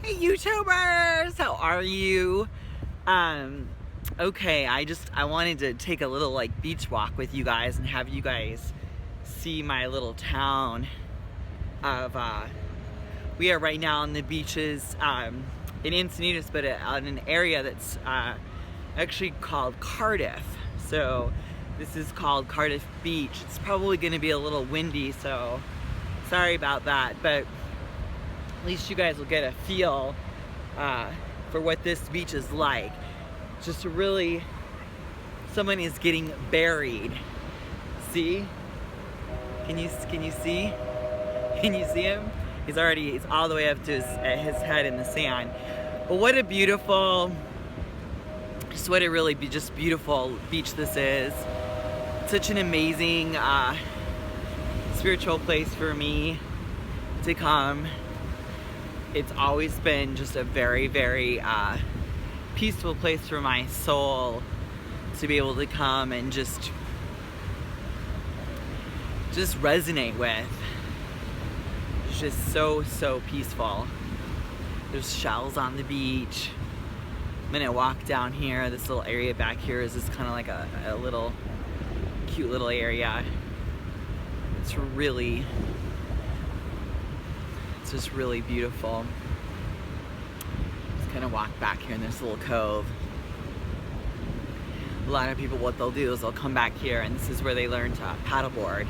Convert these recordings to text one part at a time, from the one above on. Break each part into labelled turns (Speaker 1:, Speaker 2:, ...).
Speaker 1: Hey YouTubers, how are you? Okay, I wanted to take a little beach walk with you guys and have you guys see my little town of we are right now on the beaches in Encinitas, but in an area that's actually called Cardiff. So this is called Cardiff Beach. It's probably going to be a little windy, so sorry about that, but at least you guys will get a feel for what this beach is like. Just really, someone is getting buried. See? Can you see? Can you see him? He's all the way up to his head in the sand. But what a beautiful, just what a really just beautiful beach this is. Such an amazing spiritual place for me to come. It's always been just a very, very peaceful place for my soul to be able to come and just resonate with. It's just so peaceful. There's shells on the beach. I'm gonna walk down here. This little area back here is just kind of like a little cute little area. It's just really beautiful. Just kind of walk back here in this little cove. A lot of people, what they'll do is they'll come back here, and this is where they learn to paddleboard.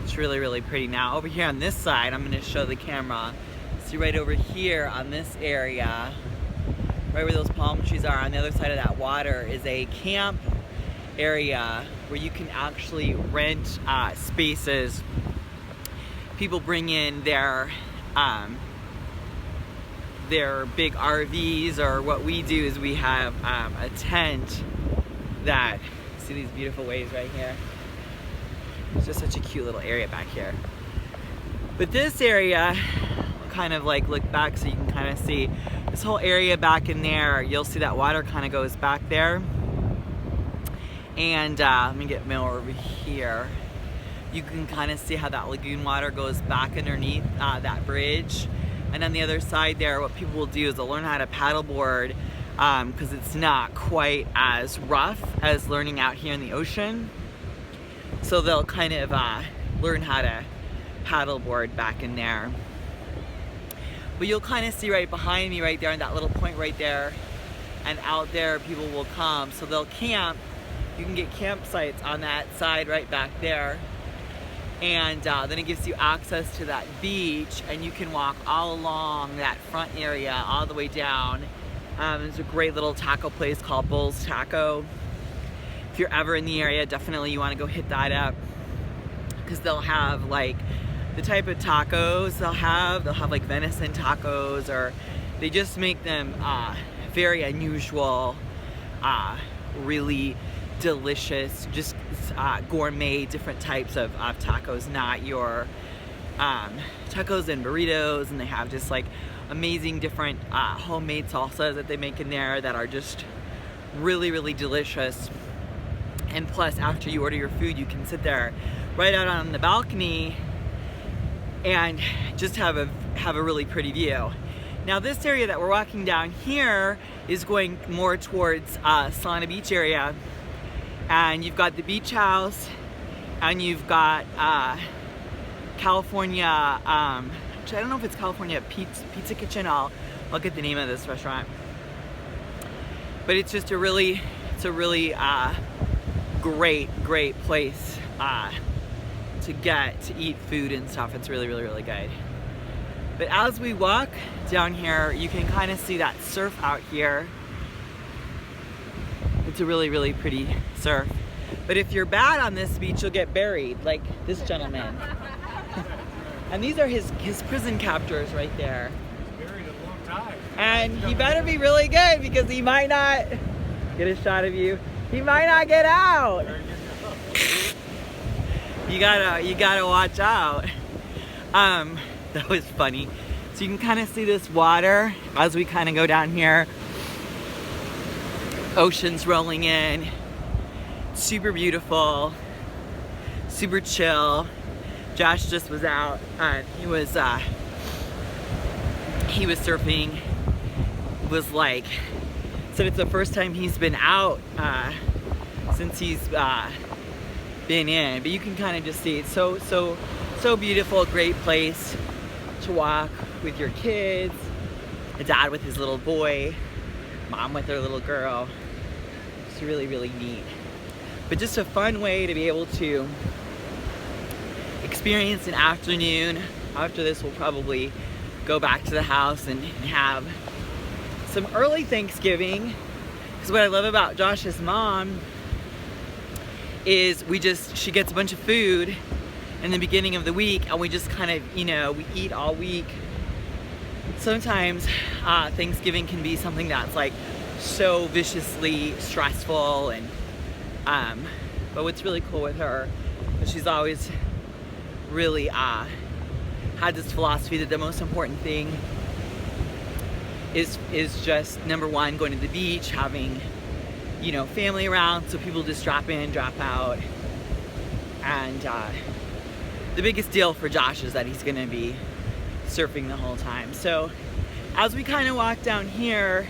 Speaker 1: It's really, really pretty. Now over here on this side, I'm going to show the camera. See right over here on this area, right where those palm trees are, on the other side of that water is a camp area where you can actually rent spaces. People bring in their big RVs, or what we do is we have a tent that, see these beautiful waves right here? It's just such a cute little area back here. But this area, kind of look back so you can kind of see this whole area back in there. You'll see that water kind of goes back there, and let me get more over here. You can kind of see how that lagoon water goes back underneath that bridge, and on the other side there, what people will do is they'll learn how to paddleboard because it's not quite as rough as learning out here in the ocean. So they'll kind of learn how to paddleboard back in there. But you'll kind of see right behind me right there in that little point right there, and out there people will come. So they'll camp. You can get campsites on that side right back there. And then it gives you access to that beach, and you can walk all along that front area all the way down. There's a great little taco place called Bull's Taco. If you're ever in the area, definitely you want to go hit that up, because they'll have the type of tacos they'll have venison tacos, or they just make them very unusual, really delicious, just gourmet, different types of tacos, not your tacos and burritos. And they have just amazing different homemade salsas that they make in there that are just really, really delicious. And plus, after you order your food, you can sit there right out on the balcony and just have a really pretty view. Now this area that we're walking down here is going more towards Solana Beach area, and you've got the beach house, and you've got California, actually I don't know if it's California Pizza Kitchen. I'll get the name of this restaurant. But it's just a really great place to get to eat food and stuff. It's really good. But as we walk down here, you can kind of see that surf out here. It's a really pretty surf. But if you're bad on this beach, you'll get buried, like this gentleman. And these are his prison captors right there.
Speaker 2: He's buried a long time.
Speaker 1: And he better be really good, because he might not get a shot of you. He might not get out. You gotta watch out. That was funny. So you can kind of see this water as we kind of go down here. Ocean's rolling in. super beautiful, super chill. Josh just was out and he was surfing. It was like, said it's the first time he's been out since he's been in, but you can kind of just see it's so beautiful. Great place to walk with your kids, a dad with his little boy, mom with her little girl. It's really neat, but just a fun way to be able to experience an afternoon. After this, we'll probably go back to the house and have some early Thanksgiving, because what I love about Josh's mom is she gets a bunch of food in the beginning of the week, and we just kind of, we eat all week. Sometimes Thanksgiving can be something that's like so viciously stressful, and but what's really cool with her is she's always really had this philosophy that the most important thing is just, number one, going to the beach, having family around, so people just drop in, drop out. And the biggest deal for Josh is that he's gonna be surfing the whole time. So as we kind of walk down here,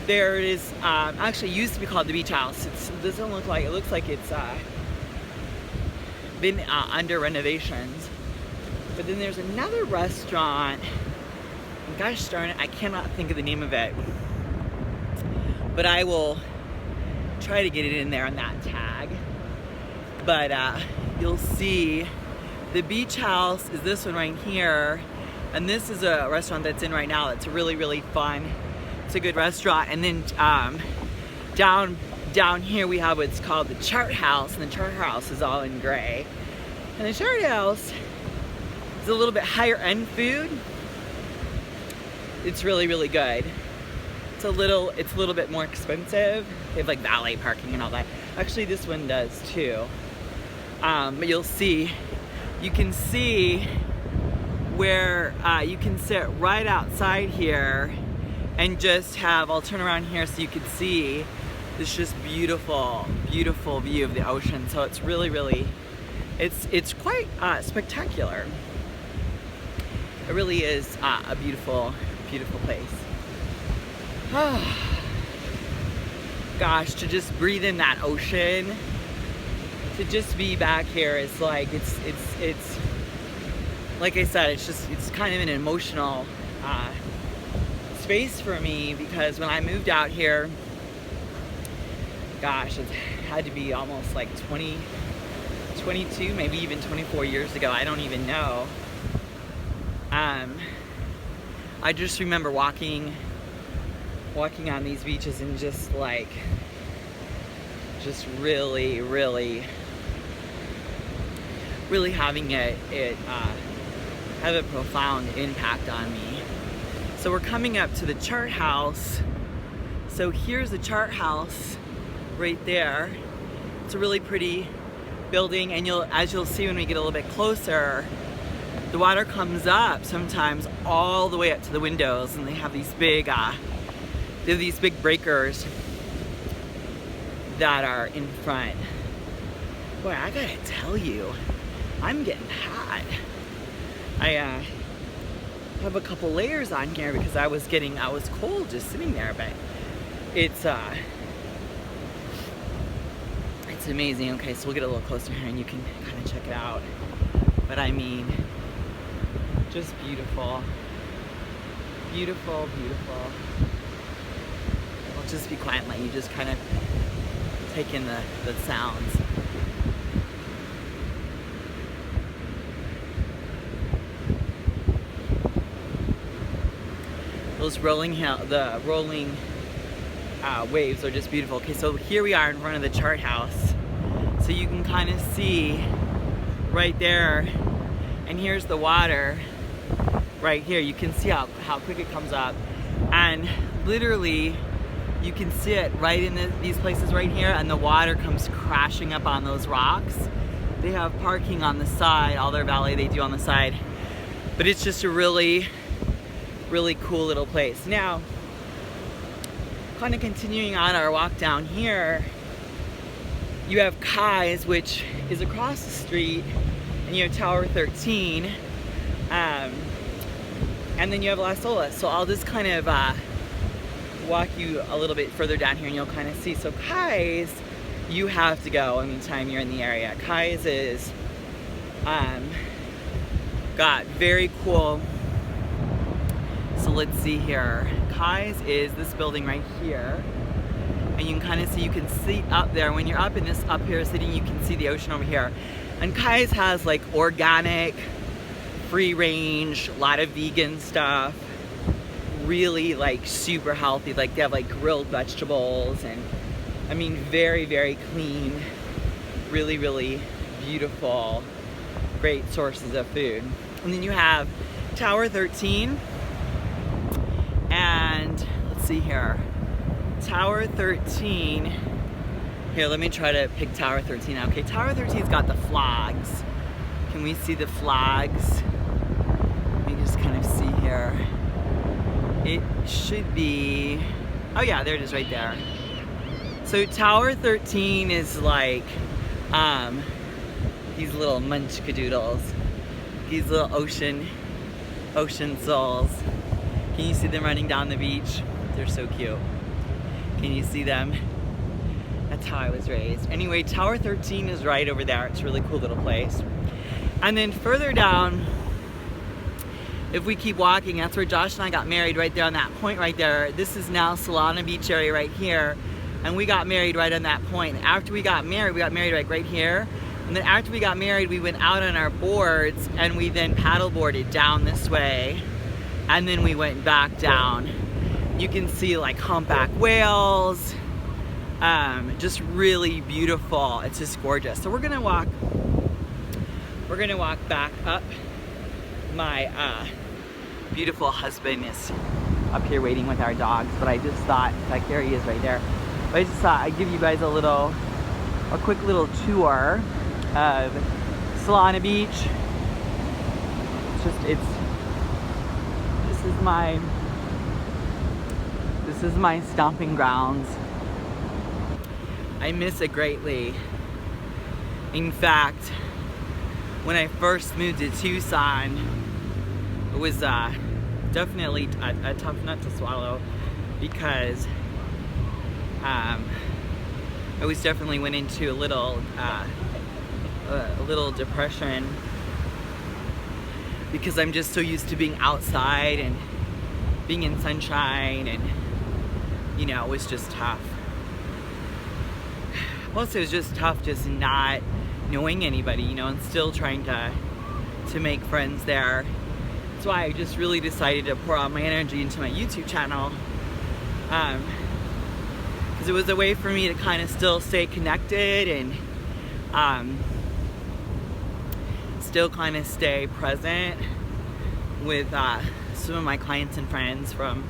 Speaker 1: there is actually used to be called the Beach House. It doesn't look like, it looks like it's been under renovations. But then there's another restaurant, and gosh darn it, I cannot think of the name of it, but I will try to get it in there on that tag. But you'll see the Beach House is this one right here, and this is a restaurant that's in right now. It's really fun. It's a good restaurant. And then down here we have what's called the Chart House, and the Chart House is all in gray. And the Chart House is a little bit higher end food. It's really good. It's a little bit more expensive. They have like valet parking and all that. Actually, this one does too. But you'll see, you can see where you can sit right outside here and just have, I'll turn around here so you can see this just beautiful view of the ocean. So it's really, it's quite spectacular. It really is a beautiful place. Gosh, to just breathe in that ocean, to just be back here, it's like, it's like I said, it's kind of an emotional space for me, because when I moved out here, gosh, it had to be almost like 22, maybe even 24 years ago, I don't even know. I just remember walking on these beaches and just like, really having it have a profound impact on me. So we're coming up to the Chart House. So here's the Chart House right there. It's a really pretty building, and as you'll see when we get a little bit closer, the water comes up sometimes all the way up to the windows, and they have these big breakers that are in front. Boy, I gotta tell you, I'm getting hot. I have a couple layers on here because I was cold just sitting there, but it's amazing. Okay, so we'll get a little closer here and you can kind of check it out. But I mean, just beautiful. Beautiful. I'll just be quiet and let you just kind of take in the sounds. Those rolling waves are just beautiful. Okay, so here we are in front of the Chart House. So you can kind of see right there, and here's the water right here. You can see how quick it comes up, and literally you can see it right in these places right here, and the water comes crashing up on those rocks. They have parking on the side, all their valet they do on the side, but it's just a really cool little place. Now, kind of continuing on our walk down here, you have Kai's, which is across the street, and you have Tower 13, and then you have Las Olas. So I'll just kind of walk you a little bit further down here and you'll kind of see. So Kai's, you have to go anytime you're in the area. Kai's is got very cool, so let's see here. Kai's is this building right here, and you can kind of see, you can see up there, when you're up in this up here sitting, you can see the ocean over here. And Kai's has like organic, free range, a lot of vegan stuff, really like super healthy. Like they have like grilled vegetables, and I mean very, very clean, really, really beautiful, great sources of food. And then you have Tower 13, and let's see here, Tower 13, here let me try to pick Tower 13 out. Okay, Tower 13's got the flags. Can we see the flags? Let me just kind of see here. It should be, oh yeah, there it is right there. So Tower 13 is like these little munchkadoodles, these little ocean souls. Can you see them running down the beach? They're so cute. Can you see them? That's how I was raised. Anyway, Tower 13 is right over there. It's a really cool little place. And then further down, if we keep walking, that's where Josh and I got married, right there on that point right there. This is now Solana Beach area right here. And we got married right on that point. After we got married like right here. And then after we got married, we went out on our boards and we then paddleboarded down this way. And then we went back down. You can see like humpback whales. Just really beautiful. It's just gorgeous. So we're gonna walk back up. My beautiful husband is up here waiting with our dogs, but I just thought, like there he is right there. But I just thought I'd give you guys a quick little tour of Solana Beach. This is my stomping grounds. I miss it greatly. In fact, when I first moved to Tucson, it was definitely a tough nut to swallow, because I was definitely went into a little depression, because I'm just so used to being outside and being in sunshine, and you know, it was just tough. Plus, it was just tough just not knowing anybody, you know, and still trying to make friends there. That's why I just really decided to pour out my energy into my YouTube channel, because it was a way for me to kind of still stay connected and still kind of stay present with some of my clients and friends from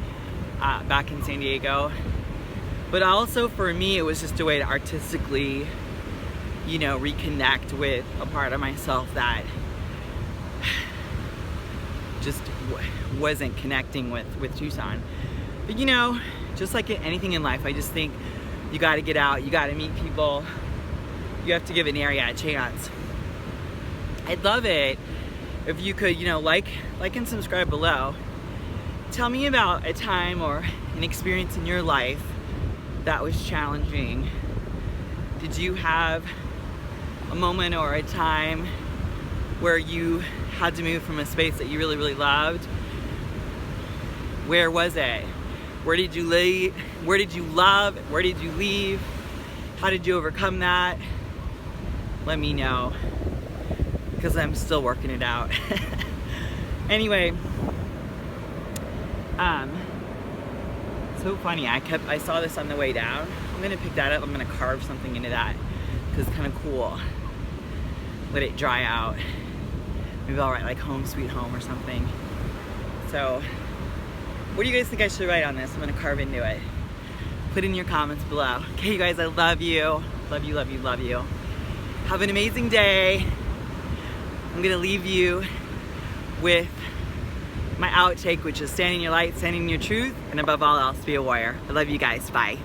Speaker 1: back in San Diego. But also for me, it was just a way to artistically, you know, reconnect with a part of myself that just wasn't connecting with Tucson. But you know, just like anything in life, I just think you got to get out, you got to meet people, you have to give an area a chance. I'd love it if you could, you know, like and subscribe below. Tell me about a time or an experience in your life that was challenging. Did you have a moment or a time where you had to move from a space that you really, really loved? Where was it? Where did you leave? Where did you love? Where did you leave? How did you overcome that? Let me know, because I'm still working it out. Anyway, so funny, I saw this on the way down. I'm gonna pick that up, I'm gonna carve something into that, because it's kind of cool. Let it dry out. Maybe I'll write like Home Sweet Home or something. So, what do you guys think I should write on this? I'm gonna carve into it. Put in your comments below. Okay, you guys, I love you. Love you, love you, love you. Have an amazing day. I'm gonna leave you with my outtake, which is stand in your light, stand in your truth, and above all else, be a warrior. I love you guys, bye.